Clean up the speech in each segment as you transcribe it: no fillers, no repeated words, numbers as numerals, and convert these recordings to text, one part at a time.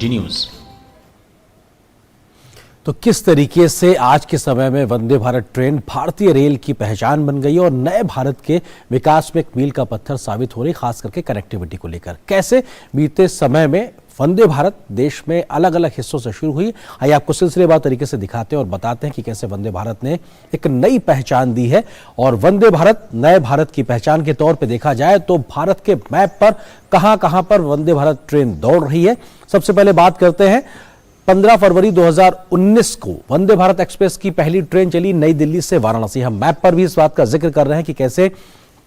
जी news. तो किस तरीके से आज के समय में वंदे भारत ट्रेन भारतीय रेल की पहचान बन गई और नए भारत के विकास में एक मील का पत्थर साबित हो रही, खास करके कनेक्टिविटी को लेकर। कैसे बीते समय में वंदे भारत देश में अलग अलग हिस्सों से शुरू हुई, आइए आपको सिलसिलेवार तरीके से दिखाते हैं और बताते हैं कि कैसे वंदे भारत ने एक नई पहचान दी है। और वंदे भारत नए भारत की पहचान के तौर पे देखा जाए तो भारत के मैप पर कहां पर वंदे भारत ट्रेन दौड़ रही है। सबसे पहले बात करते हैं 15 फरवरी 2019 को वंदे भारत एक्सप्रेस की पहली ट्रेन चली नई दिल्ली से वाराणसी। हम मैप पर भी इस बात का जिक्र कर रहे हैं कि कैसे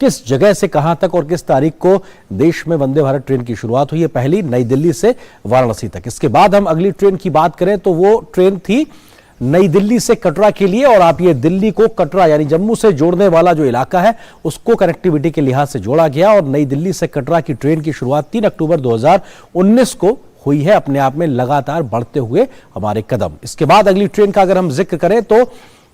किस जगह से कहां तक और किस तारीख को देश में वंदे भारत ट्रेन की शुरुआत हुई है, पहली नई दिल्ली से वाराणसी तक। इसके बाद हम अगली ट्रेन की बात करें तो वो ट्रेन थी नई दिल्ली से कटरा के लिए, और आप ये दिल्ली को कटरा यानी जम्मू से जोड़ने वाला जो इलाका है उसको कनेक्टिविटी के लिहाज से जोड़ा गया। और नई दिल्ली से कटरा की ट्रेन की शुरुआत 3 अक्टूबर 2019 को हुई है। अपने आप में लगातार बढ़ते हुए हमारे कदम। इसके बाद अगली ट्रेन का अगर हम जिक्र करें तो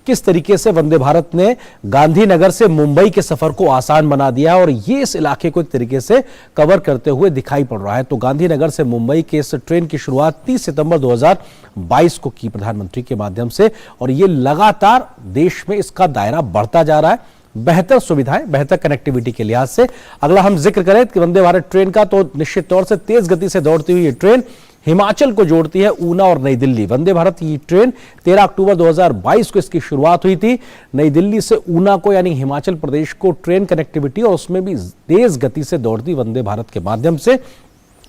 किस तरीके से वंदे भारत ने गांधीनगर से मुंबई के सफर को आसान बना दिया और ये इस इलाके को एक तरीके से कवर करते हुए दिखाई पड़ रहा है। तो गांधीनगर से मुंबई के इस ट्रेन की शुरुआत 30 सितंबर 2022 को की प्रधानमंत्री के माध्यम से, और ये लगातार देश में इसका दायरा बढ़ता जा रहा है। बेहतर सुविधाएं, बेहतर कनेक्टिविटी के लिहाज से। अगला हम जिक्र करें कि वंदे भारत ट्रेन का, तो निश्चित तौर से तेज गति से दौड़ती हुई ये ट्रेन हिमाचल को जोड़ती है, ऊना और नई दिल्ली। वंदे भारत की ट्रेन 13 अक्टूबर 2022 को इसकी शुरुआत हुई थी। नई दिल्ली से ऊना को यानी हिमाचल प्रदेश को ट्रेन कनेक्टिविटी और उसमें भी तेज गति से दौड़ती वंदे भारत के माध्यम से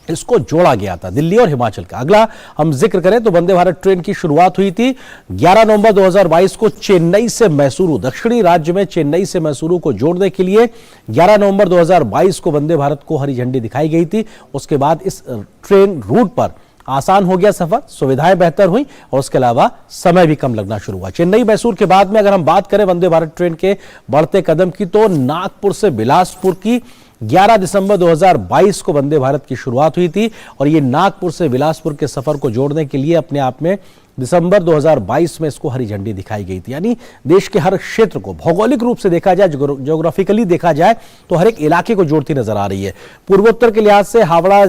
इसको जोड़ा गया था, दिल्ली और हिमाचल का। अगला हम जिक्र करें तो वंदे भारत ट्रेन की शुरुआत हुई थी 11 नवंबर 2022 को चेन्नई से मैसूरू। दक्षिणी राज्य में चेन्नई से मैसूरू को जोड़ने के लिए 11 नवंबर 2022 को वंदे भारत को हरी झंडी दिखाई गई थी। उसके बाद इस ट्रेन रूट पर आसान हो गया सफर, सुविधाएं बेहतर हुई और उसके अलावा समय भी कम लगना शुरू हुआ। चेन्नई मैसूर के बाद में अगर हम बात करें वंदे भारत ट्रेन के बढ़ते कदम की, तो नागपुर से बिलासपुर की 11 दिसंबर 2022 को वंदे भारत की शुरुआत हुई थी। और ये नागपुर से बिलासपुर के सफर को जोड़ने के लिए अपने आप में दिसंबर 2022 में इसको हरी झंडी दिखाई गई थी। यानी देश के हर क्षेत्र को भौगोलिक रूप से देखा जाए, ज्योग्राफिकली देखा जाए तो हर एक इलाके को जोड़ती नजर आ रही है। पूर्वोत्तर के लिहाज से हावड़ा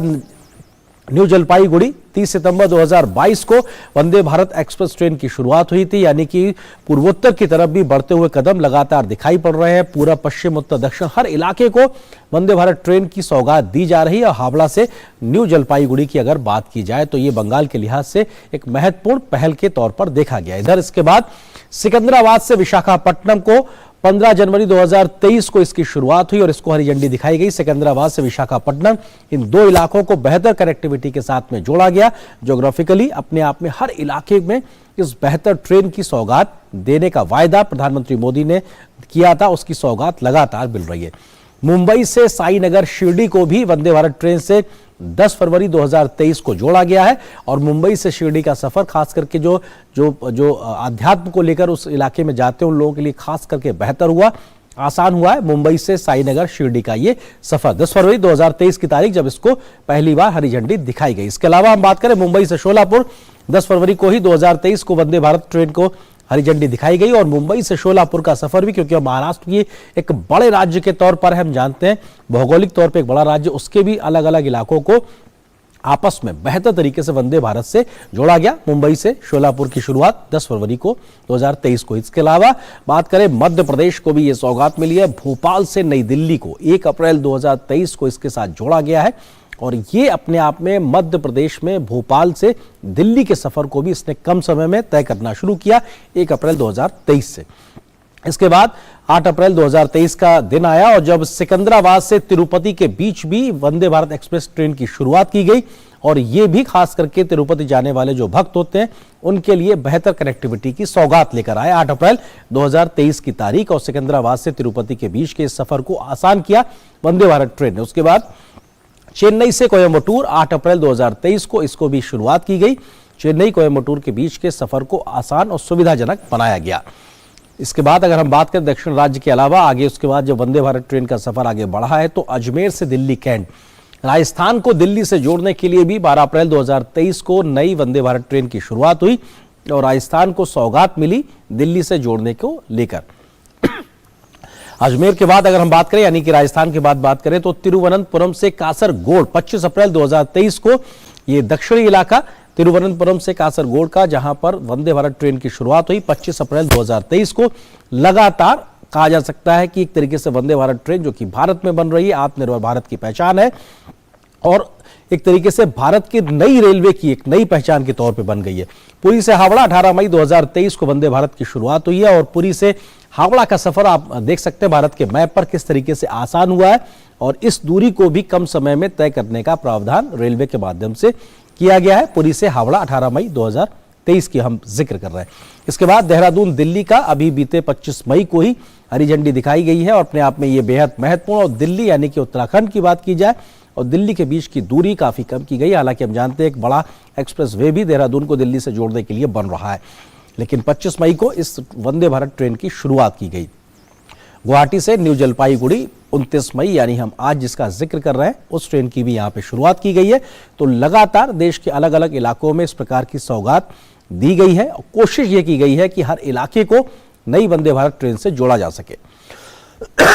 न्यू जलपाईगुड़ी 30 सितंबर 2022 को वंदे भारत एक्सप्रेस ट्रेन की शुरुआत हुई थी। यानी कि पूर्वोत्तर की तरफ भी बढ़ते हुए कदम लगातार दिखाई पड़ रहे हैं। पूरा पश्चिम, उत्तर, दक्षिण हर इलाके को वंदे भारत ट्रेन की सौगात दी जा रही है। और हावड़ा से न्यू जलपाईगुड़ी की अगर बात की जाए तो ये बंगाल के लिहाज से एक महत्वपूर्ण पहल के तौर पर देखा गया। इधर इसके बाद सिकंदराबाद से विशाखापट्टनम को 15 जनवरी 2023 को इसकी शुरुआत हुई और इसको हरी झंडी दिखाई गई। सिकंदराबाद से विशाखापट्टनम, इन दो इलाकों को बेहतर कनेक्टिविटी के साथ में जोड़ा गया। ज्योग्राफिकली अपने आप में हर इलाके में इस बेहतर ट्रेन की सौगात देने का वायदा प्रधानमंत्री मोदी ने किया था, उसकी सौगात लगातार मिल रही है। मुंबई से साईनगर शिरडी को भी वंदे भारत ट्रेन से 10 फरवरी 2023 को जोड़ा गया है। और मुंबई से शिरडी का सफर खास करके जो अध्यात्म को लेकर उस इलाके में जाते हैं उन लोगों के लिए खास करके बेहतर हुआ, आसान हुआ है। मुंबई से साईनगर शिरडी का ये सफर 10 फरवरी 2023 की तारीख जब इसको पहली बार हरी झंडी दिखाई गई। इसके अलावा हम बात करें मुंबई से शोलापुर, 10 फरवरी को ही 2023 को वंदे भारत ट्रेन को हरी झंडी दिखाई गई। और मुंबई से शोलापुर का सफर भी, क्योंकि महाराष्ट्र की एक बड़े राज्य के तौर पर हम जानते हैं, भौगोलिक तौर पे एक बड़ा राज्य, उसके भी अलग अलग इलाकों को आपस में बेहतर तरीके से वंदे भारत से जोड़ा गया। मुंबई से शोलापुर की शुरुआत 10 फरवरी को 2023 को। इसके अलावा बात करें मध्य प्रदेश को भी ये सौगात मिली है। भोपाल से नई दिल्ली को 1 अप्रैल 2023 को इसके साथ जोड़ा गया है। और ये अपने आप में मध्य प्रदेश में भोपाल से दिल्ली के सफर को भी इसने कम समय में तय करना शुरू किया 1 अप्रैल 2023 से। इसके बाद 8 अप्रैल 2023 का दिन आया और जब सिकंदराबाद से तिरुपति के बीच भी वंदे भारत एक्सप्रेस ट्रेन की शुरुआत की गई। और ये भी खास करके तिरुपति जाने वाले जो भक्त होते हैं उनके लिए बेहतर कनेक्टिविटी की सौगात लेकर आए। 8 अप्रैल 2023 की तारीख और सिकंदराबाद से तिरुपति के बीच के इस सफर को आसान किया वंदे भारत ट्रेन ने। उसके बाद चेन्नई से कोयम्बटूर 8 अप्रैल 2023 को इसको भी शुरुआत की गई। चेन्नई कोयम्बटूर के बीच के सफर को आसान और सुविधाजनक बनाया गया। इसके बाद अगर हम बात करें दक्षिण राज्य के अलावा आगे, उसके बाद जब वंदे भारत ट्रेन का सफर आगे बढ़ा है तो अजमेर से दिल्ली कैंट, राजस्थान को दिल्ली से जोड़ने के लिए भी 12 अप्रैल 2023 को नई वंदे भारत ट्रेन की शुरुआत हुई और राजस्थान को सौगात मिली दिल्ली से जोड़ने को लेकर। अजमेर के बाद अगर हम बात करें यानी कि राजस्थान के बाद बात करें तो तिरुवनंतपुरम से कासरगोड 25 अप्रैल 2023 को ये दक्षिणी इलाका तिरुवनंतपुरम से कासरगोड का, जहां पर वंदे भारत ट्रेन की शुरुआत हुई 25 अप्रैल 2023 को। लगातार कहा जा सकता है कि एक तरीके से वंदे भारत ट्रेन जो कि भारत में बन रही है, आत्मनिर्भर भारत की पहचान है और एक तरीके से भारत की नई रेलवे की एक नई पहचान के तौर पे बन गई है। पुरी से हावड़ा 18 मई 2023 को वंदे भारत की शुरुआत हुई है और पुरी से हावड़ा का सफर आप देख सकते हैं भारत के मैप पर किस तरीके से आसान हुआ है और इस दूरी को भी कम समय में तय करने का प्रावधान रेलवे के माध्यम से किया गया है। पुरी से हावड़ा 18 मई 2023 की हम जिक्र कर रहे हैं। इसके बाद देहरादून दिल्ली का अभी बीते 25 मई को ही हरी झंडी दिखाई गई है और अपने आप में ये बेहद महत्वपूर्ण, और दिल्ली यानी कि उत्तराखंड की बात की जाए और दिल्ली के बीच की दूरी काफी कम की गई। हालांकि हम जानते हैं एक बड़ा एक्सप्रेस वे भी देहरादून को दिल्ली से जोड़ने के लिए बन रहा है, लेकिन 25 मई को इस वंदे भारत ट्रेन की शुरुआत की गई। गुवाहाटी से न्यू जलपाईगुड़ी 29 मई यानी हम आज जिसका जिक्र कर रहे हैं उस ट्रेन की भी यहां पे शुरुआत की गई है। तो लगातार देश के अलग अलग इलाकों में इस प्रकार की सौगात दी गई है और कोशिश ये की गई है कि हर इलाके को नई वंदे भारत ट्रेन से जोड़ा जा सके।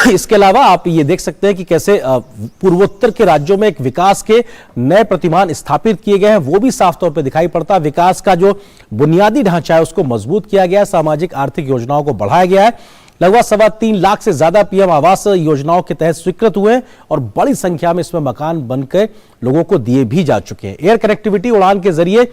इसके अलावा आप ये देख सकते हैं कि कैसे पूर्वोत्तर के राज्यों में एक विकास के नए प्रतिमान स्थापित किए गए हैं, वो भी साफ तौर पर दिखाई पड़ता है। विकास का जो बुनियादी ढांचा है उसको मजबूत किया गया है, सामाजिक आर्थिक योजनाओं को बढ़ाया गया है। लगभग 3.25 लाख से ज्यादा पीएम आवास योजनाओं के तहत स्वीकृत हुए हैं और बड़ी संख्या में इसमें मकान बनकर लोगों को दिए भी जा चुके हैं। एयर कनेक्टिविटी उड़ान के जरिए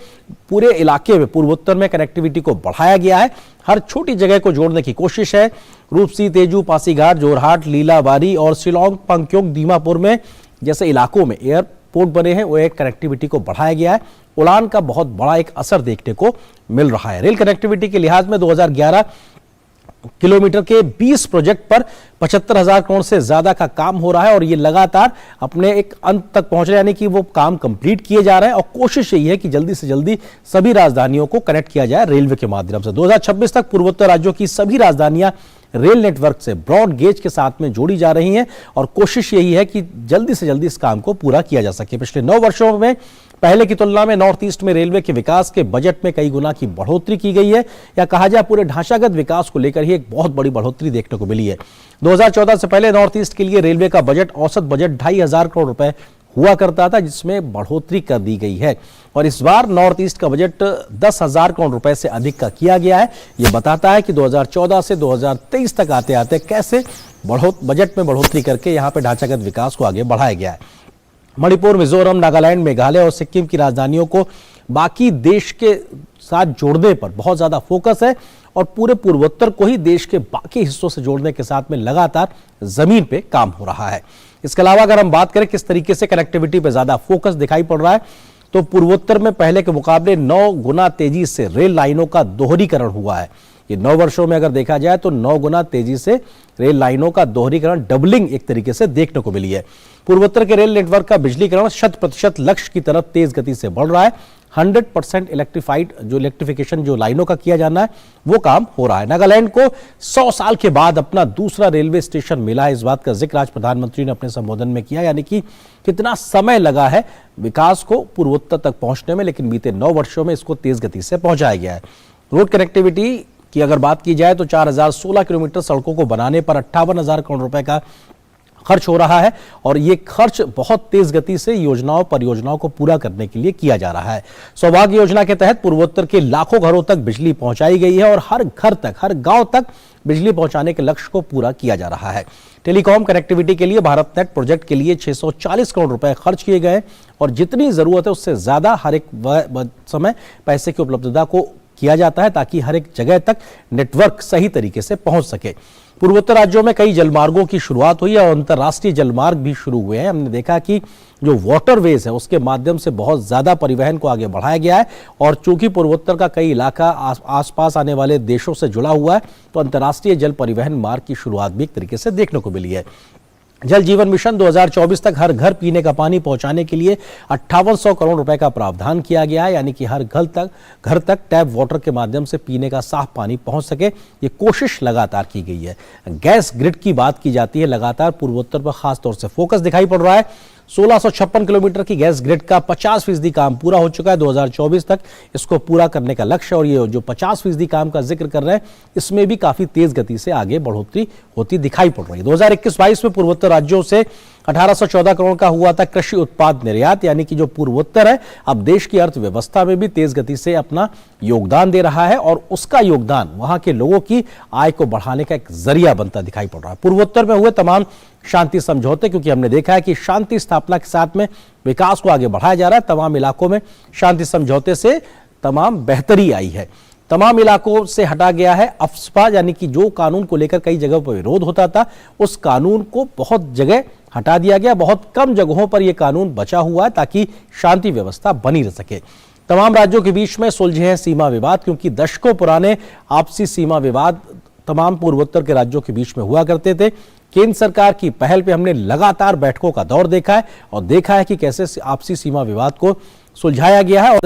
पूरे इलाके में पूर्वोत्तर में कनेक्टिविटी को बढ़ाया गया है। हर छोटी जगह को जोड़ने की कोशिश है। रूपसी, तेजू, पासीघाट, जोरहाट, लीलाबारी और शिलोंग, पंक्योंग, दीमापुर में जैसे इलाकों में एयरपोर्ट बने हैं वो एयर कनेक्टिविटी को बढ़ाया गया है। उड़ान का बहुत बड़ा एक असर देखने को मिल रहा है। रेल कनेक्टिविटी के लिहाज में 2011 किलोमीटर के 20 प्रोजेक्ट पर 75,000 करोड़ से ज्यादा का काम हो रहा है और ये लगातार अपने एक अंत तक पहुंच रहे हैं, यानी कि वो काम कंप्लीट किए जा रहे हैं और कोशिश यही है कि जल्दी से जल्दी सभी राजधानियों को कनेक्ट किया जाए रेलवे के माध्यम से। 2026 तक पूर्वोत्तर राज्यों की सभी राजधानियां रेल नेटवर्क से ब्रॉड गेज के साथ में जोड़ी जा रही हैं और कोशिश यही है कि जल्दी से जल्दी इस काम को पूरा किया जा सके। पिछले 9 वर्षों में पहले की तुलना में नॉर्थ ईस्ट में रेलवे के विकास के बजट में कई गुना की बढ़ोतरी की गई है, या कहा जाए पूरे ढांचागत विकास को लेकर ही एक बहुत बड़ी बढ़ोतरी देखने को मिली है। 2014 से पहले नॉर्थ ईस्ट के लिए रेलवे का बजट, औसत बजट 2,500 करोड़ रुपए हुआ करता था, जिसमें बढ़ोतरी कर दी गई है और इस बार नॉर्थ ईस्ट का बजट 10,000 करोड़ रुपए से अधिक का किया गया है। यह बताता है कि 2014 से 2023 तक आते आते कैसे बजट में बढ़ोतरी करके यहां पे ढांचागत विकास को आगे बढ़ाया गया है। मणिपुर, मिजोरम, नागालैंड, मेघालय और सिक्किम की राजधानियों को बाकी देश के साथ जोड़ने पर बहुत ज्यादा फोकस है और पूरे पूर्वोत्तर को ही देश के बाकी हिस्सों से जोड़ने के साथ में लगातार जमीन पे काम हो रहा है। इसके अलावा अगर हम बात करें किस तरीके से कनेक्टिविटी पे ज्यादा फोकस दिखाई पड़ रहा है, तो पूर्वोत्तर में पहले के मुकाबले 9 गुना तेजी से रेल लाइनों का दोहरीकरण हुआ है। ये 9 वर्षों में अगर देखा जाए तो 9 गुना तेजी से रेल लाइनों का दोहरीकरण, डबलिंग एक तरीके से देखने को मिली है। पूर्वोत्तर के रेल नेटवर्क का बिजलीकरण 100% लक्ष्य की तरफ तेज गति से बढ़ रहा है। 100% इलेक्ट्रीफाइड जो इलेक्ट्रिफिकेशन जो लाइनों का किया जाना है वो काम हो रहा है। नागालैंड को 100 साल के बाद अपना दूसरा रेलवे स्टेशन मिला है। इस बात का जिक्र आज प्रधानमंत्री ने अपने संबोधन में किया, यानी कि कितना समय लगा है विकास को पूर्वोत्तर तक पहुंचने में, लेकिन बीते 9 वर्षों में इसको तेज गति से पहुंचाया गया है। रोड कनेक्टिविटी की अगर बात की जाए तो 4,016 किलोमीटर सड़कों को बनाने पर 58,000 करोड़ रुपए का खर्च हो रहा है और ये खर्च बहुत तेज गति से परियोजनाओं को पूरा करने के लिए किया जा रहा है। सौभाग्य योजना के तहत पूर्वोत्तर के लाखों घरों तक बिजली पहुंचाई गई है और हर घर तक, हर गांव तक बिजली पहुंचाने के लक्ष्य को पूरा किया जा रहा है। टेलीकॉम कनेक्टिविटी के लिए भारत नेट प्रोजेक्ट के लिए 640 करोड़ रुपए खर्च किए गए और जितनी जरूरत है उससे ज्यादा हर एक समय पैसे की उपलब्धता को किया जाता है ताकि हर एक जगह तक नेटवर्क सही तरीके से पहुंच सके। पूर्वोत्तर राज्यों में कई जलमार्गों की शुरुआत हुई है और अंतर्राष्ट्रीय जलमार्ग भी शुरू हुए हैं। हमने देखा कि जो वाटरवेज है उसके माध्यम से बहुत ज्यादा परिवहन को आगे बढ़ाया गया है और चूंकि पूर्वोत्तर का कई इलाका आसपास आने वाले देशों से जुड़ा हुआ है तो अंतर्राष्ट्रीय जल परिवहन मार्ग की शुरुआत भी एक तरीके से देखने को मिली है। जल जीवन मिशन 2024 तक हर घर पीने का पानी पहुंचाने के लिए 5800 करोड़ रुपए का प्रावधान किया गया है, यानी कि हर घर तक टैप वाटर के माध्यम से पीने का साफ पानी पहुंच सके, ये कोशिश लगातार की गई है। गैस ग्रिड की बात की जाती है, लगातार पूर्वोत्तर पर खास तौर से फोकस दिखाई पड़ रहा है। 1656 किलोमीटर की गैस ग्रिड का 50% काम पूरा हो चुका है 2024 तक। इसको पूरा करने का लक्ष्य, और ये जो 50% काम का जिक्र कर रहे हैं, इसमें भी काफी तेज गति से आगे बढ़ोतरी होती दिखाई पड़ रही है। 2021-22 में पूर्वोत्तर राज्यों से 1814 करोड़ का हुआ था कृषि उत्पाद निर्यात, यानी कि जो पूर्वोत्तर है अब देश की अर्थव्यवस्था में भी तेज गति से अपना योगदान दे रहा है, और उसका योगदान वहां के लोगों की आय को बढ़ाने का एक जरिया बनता दिखाई पड़ रहा है। पूर्वोत्तर में हुए तमाम शांति समझौते, क्योंकि हमने देखा है कि शांति स्थापना के साथ में विकास को आगे बढ़ाया जा रहा है, तमाम इलाकों में शांति समझौते से तमाम बेहतरी आई है। तमाम इलाकों से हटा गया है अफस्पा, यानी कि जो कानून को लेकर कई जगहों पर विरोध होता था, उस कानून को बहुत जगह हटा दिया गया। बहुत कम जगहों पर यह कानून बचा हुआ है ताकि शांति व्यवस्था बनी रह सके। तमाम राज्यों के बीच में सुलझे हैं सीमा विवाद, क्योंकि दशकों पुराने आपसी सीमा विवाद तमाम पूर्वोत्तर के राज्यों के बीच में हुआ करते थे। केंद्र सरकार की पहल पे हमने लगातार बैठकों का दौर देखा है, और देखा है कि कैसे आपसी सीमा विवाद को सुलझाया गया है, और